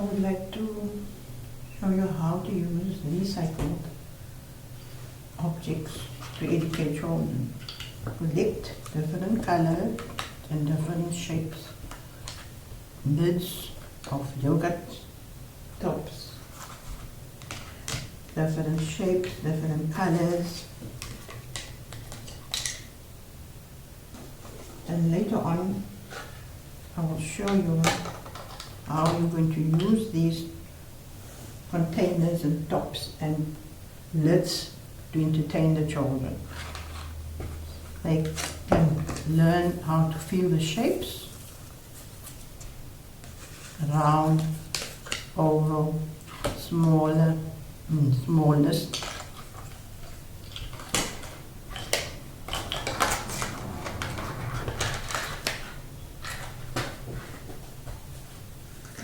would like to show you how to use recycled objects to educate children. Collect different colors and different shapes, bits of yogurt tops, different shapes, different colors, and later on I will show you how you're going to use these containers and tops and lids to entertain the children. They can learn how to feel the shapes: round, oval, smaller, smallest.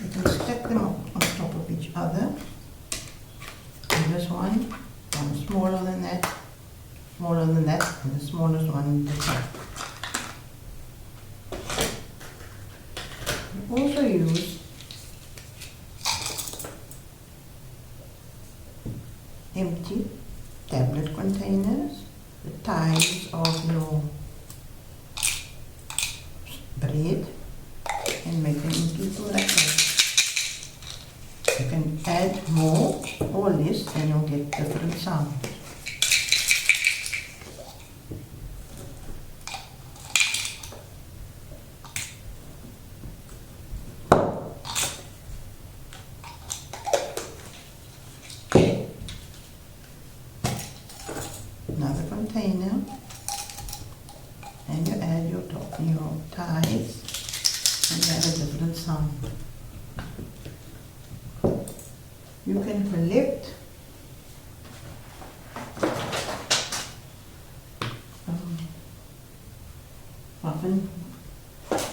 You can stack them on top of each other. And this one smaller than that, and the smallest one at the top. You also use empty tablet containers, the ties of your bread, and make them into wrappers. You can add more or less and you'll get different sounds. Another container, and you add your ties and you have a different sound. You can collect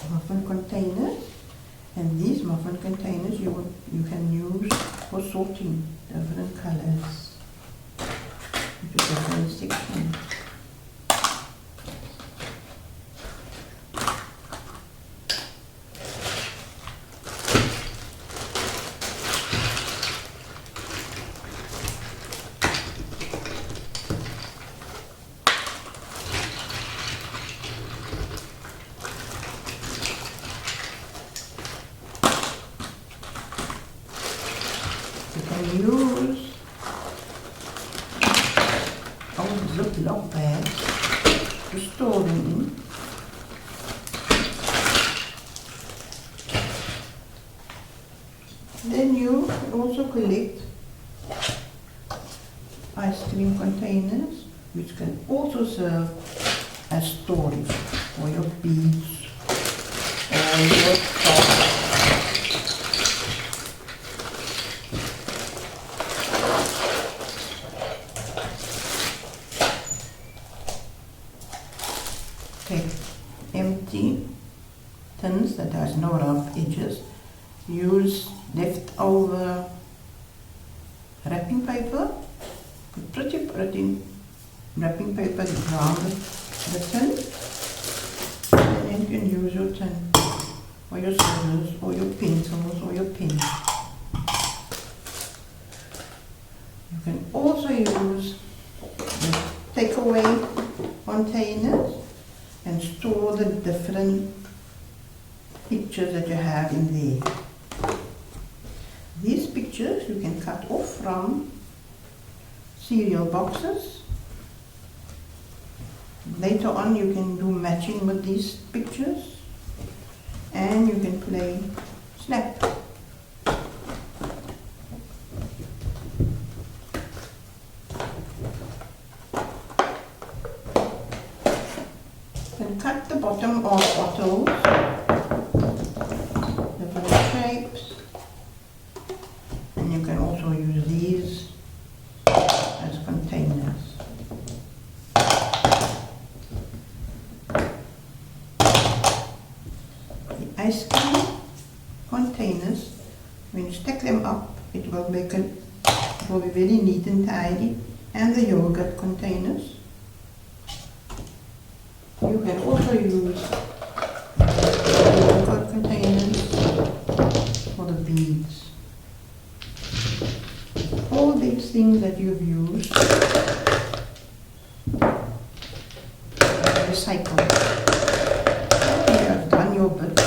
muffin containers, and these muffin containers you can use for sorting different colors into different sections. You can use old Ziploc bags to store them in. Then you can also collect ice cream containers, which can also serve as storage for your beads or your socks. Take empty tins that has no rough edges. Use leftover wrapping paper. Put pretty wrapping paper around the tin, and then you can use your tin or your scissors or your pencils or your pens. You can also use the takeaway containers and store the different pictures that you have in there. These pictures you can cut off from cereal boxes. Later on you can do matching with these pictures, and you can play snap. You can cut the bottom of bottles, different shapes, and you can also use these as containers. The ice cream containers, when you stack them up, it will be very neat and tidy. And the yogurt containers, you can also use yogurt containers for the beads. these things that you've used, recycle. You have done your bit.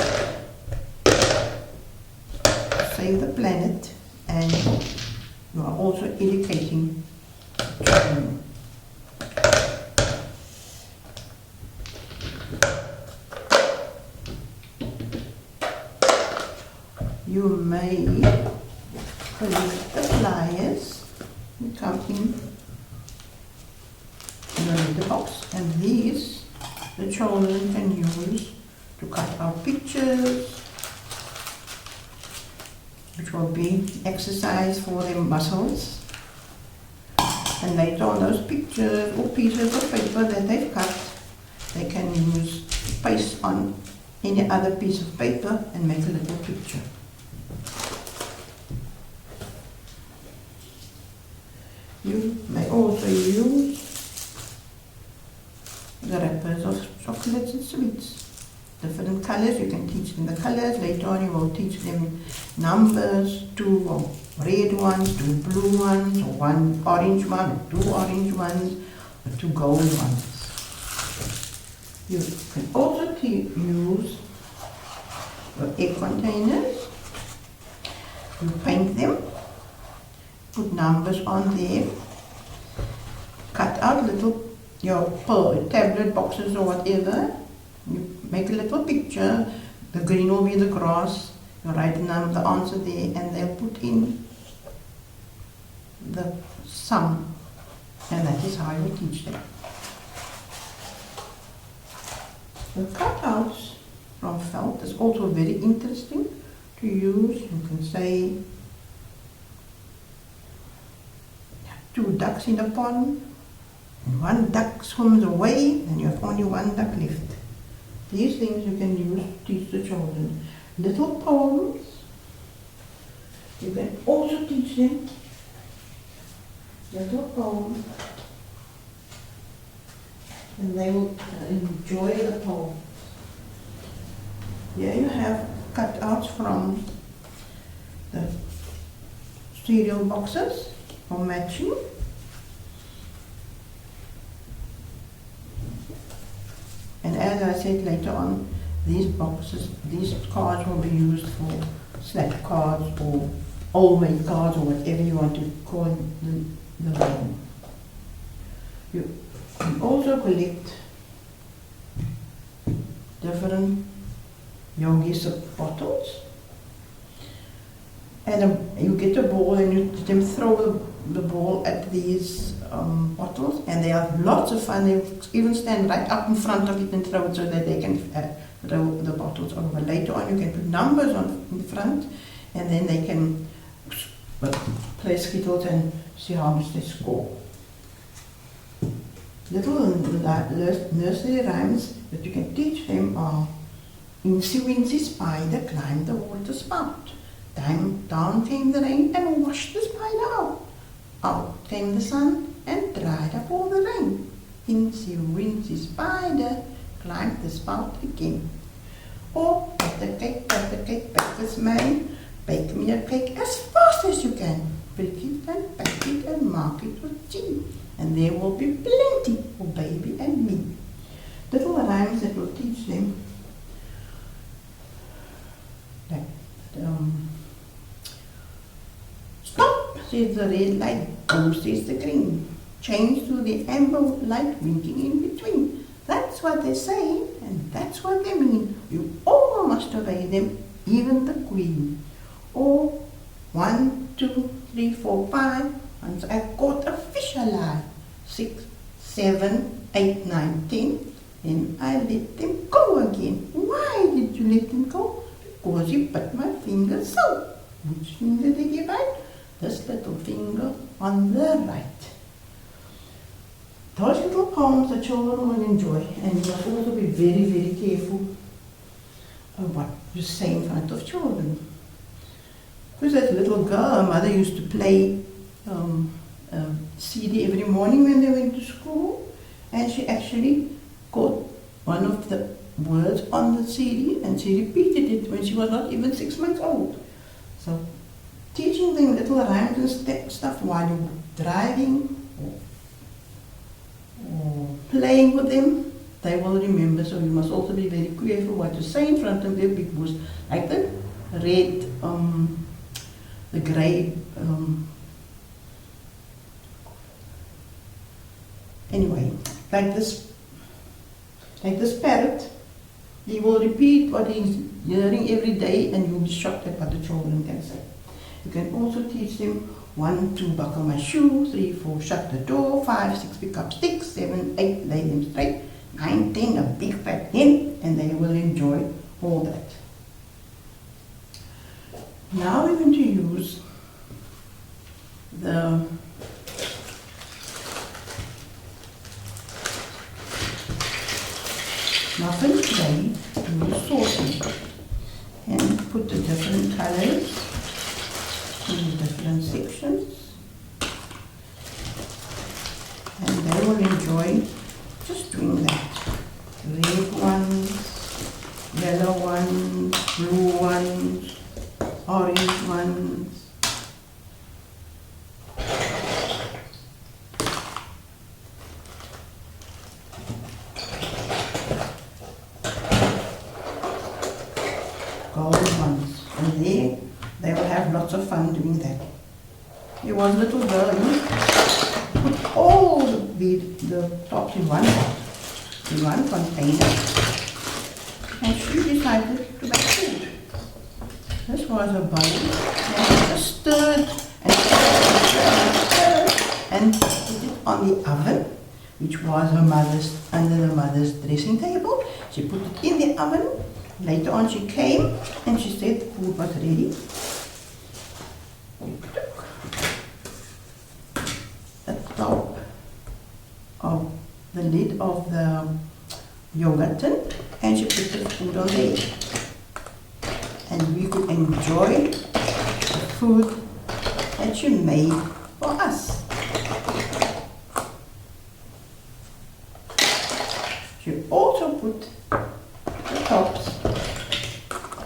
Save the planet, and you are also educating children. You may collect the flyers that come in the box, and these the children can use to cut out pictures, which will be exercise for their muscles. And later on, those pictures or pieces of paper that they've cut, they can use to paste on any other piece of paper and make a little picture. You may also use the wrappers of chocolates and sweets. Different colors, you can teach them the colors. Later on you will teach them numbers, 2 red ones, 2 blue ones, or 1 orange one, or 2 orange ones, or 2 gold ones. You can also use your egg containers. You paint them, put numbers on there, cut out little your tablet boxes or whatever. You make a little picture. The green will be the grass. You write the answer there, and they'll put in the sum, and that is how you teach them. The cutouts from felt is also very interesting to use. You can say 2 ducks in a pond, and 1 duck swims away, and you have only 1 duck left. These things you can use to teach the children. Little poems, you can also teach them little poems, and they will enjoy the poems. Here you have cutouts from the cereal boxes for matching. And as I said later on, these boxes, these cards will be used for snap cards or old mate cards or whatever you want to call the game. You can also collect different yogi soap bottles, and you get a ball and you let them throw the ball at these bottles, and they have lots of fun. They even stand right up in front of it and throw it so that they can throw the bottles over. Later on you can put numbers on in front, and then they can play skittles and see how much they score. Little nursery rhymes that you can teach them are: Incy Wincy Spider climbed the water spout. Down came the rain and washed the spider out. Out came the sun and dried up all the rain. Incy Wincy Spider climbed the spout again. Or bake this man, bake me a cake as fast as you can. Bake it and bake it and mark it with G, and there will be plenty for baby and me. Little rhymes that will teach them. Like, stop, says the red light. Go, says the green. Change to the amber light, winking in between. That's what they say, and that's what they mean. You all must obey them, even the queen. Or 1, 2, 3, 4, 5. Once I caught a fish alive. 6, 7, 8, 9, 10. Then I let them go again. Why did you let them go? Because you bit my finger so. Which finger did you bite? This little finger on the right. Those little poems the children will enjoy, and you must also be very, very careful of what you say in front of children. Because that little girl, her mother used to play CD every morning when they went to school, and she actually caught one of the words on the CD, and she repeated it when she was not even 6 months old. So teaching them little rhymes and stuff while you're driving or playing with them, they will remember. So you must also be very careful what you say in front of them, because like the red, the grey, anyway, like this parrot, he will repeat what he's hearing every day, and you'll be shocked at what the children can say. You can also teach them 1, 2, buckle my shoe, 3, 4, shut the door, 5, 6, pick up sticks, 7, 8, lay them straight, 9, 10, a big fat hen, and they will enjoy all that. Now we're going to use the muffin tray to do sorting and put the different colors in the different sections, and they will enjoy just doing that. Red ones, yellow ones, blue ones, orange ones. Gold ones, and they will have lots of fun doing that. There was a little girl who put all the tops in one pot, in one container, and she decided to make food. This was a bowl, and she just stirred and stirred and put it on the oven, which was under the mother's dressing table. She put it in the oven. Later on she came and she said the food was ready. We took the top of the lid of the yogurt tin and she put the food on there. And we could enjoy the food that she made for us. She also put the tops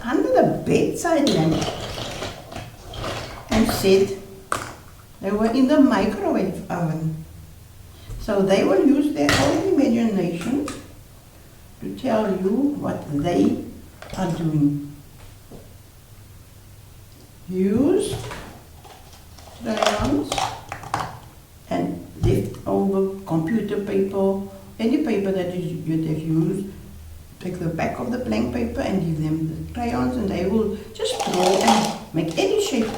under the bedside lamp and said they were in the microwave oven. So they will use their own imagination to tell you what they are doing. Use crayons and leftover computer paper, any paper that they've used. Take the back of the blank paper and give them the crayons, and they will just draw and make any shape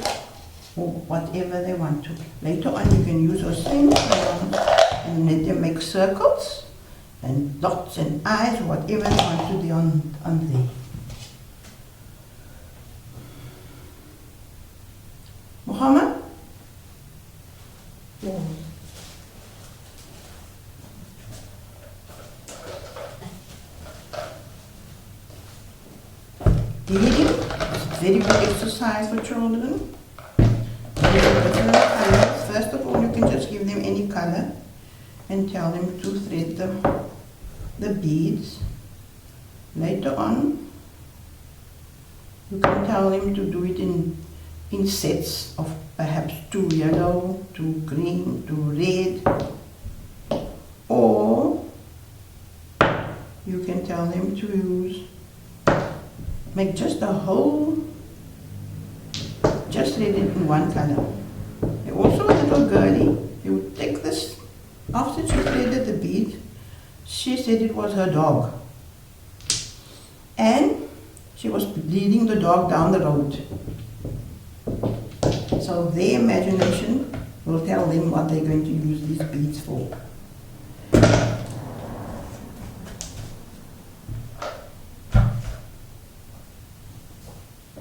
or whatever they want to. Later on you can use those same crayons and let them make circles and dots and eyes, whatever they want to do on there. Muhammad? Yeah. Reading is a very good exercise for children. First of all, you can just give them any color and tell them to thread the beads. Later on, you can tell them to do it in sets of perhaps 2 yellow, 2 green, 2 red, or you can tell them to make just a whole, just thread it in one color. Also a little girlie, you would take this, after she threaded the bead, she said it was her dog. And she was leading the dog down the road. So their imagination will tell them what they're going to use these beads for.